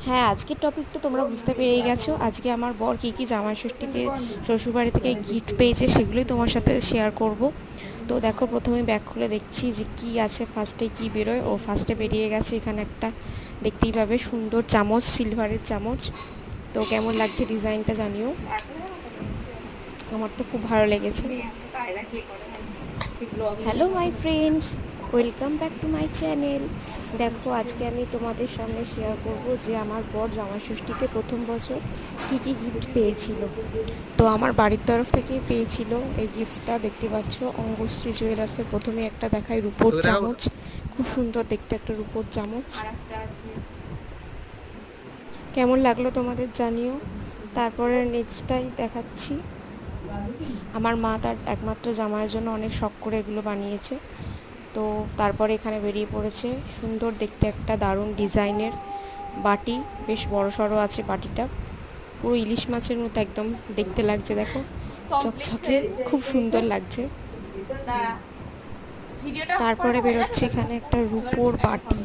হ্যাঁ, আজকের টপিক তো তোমরা বুঝতে পেরেই গেছো। আজকে আমার বর কী কী জামাই ষষ্ঠীতে শ্বশুরবাড়ি থেকে গিফট পেয়েছে সেগুলোই তোমার সাথে শেয়ার করব। তো দেখো, প্রথমে ব্যাগ খুলে দেখছি যে কি আছে, ফার্স্টে কি বেরোয়। ও ফার্স্টে বেরিয়ে গেছে এখানে একটা, দেখতেই পাবে, সুন্দর চামচ, সিলভারের চামচ। তো কেমন লাগছে ডিজাইনটা জানিও, আমার তো খুব ভালো লেগেছে। Hello my friends, welcome back to my channel. দেখো, আজকে আমি তোমাদের সামনে শেয়ার করব যে আমার বর জামাই ষষ্ঠীতে প্রথম বছর কী কী গিফট পেয়েছিল। তো আমার বাড়ির তরফ থেকেই পেয়েছিল এই গিফটটা, দেখতে পাচ্ছ। অঙ্গশ্রী জুয়েলার্সের প্রথমে একটা দেখায় রূপোর চামচ, খুব সুন্দর দেখতে একটা রূপোর চামচ। কেমন লাগলো তোমাদের জানিও। তারপরে নেক্সটটাই দেখাচ্ছি। আমার মা তার একমাত্র জামাইয়ের জন্য অনেক শখ করে এগুলো বানিয়েছে। তো তারপরে এখানে বেরিয়ে পড়েছে সুন্দর দেখতে একটা দারুণ ডিজাইনের বাটি, বেশ বড় সড়ো আছে বাটিটা, পুরো ইলিশ মাছের মতো একদম দেখতে লাগছে, দেখো, চকচকে, খুব সুন্দর লাগছে। তারপরে বেরোচ্ছে এখানে একটা রূপোর বাটি,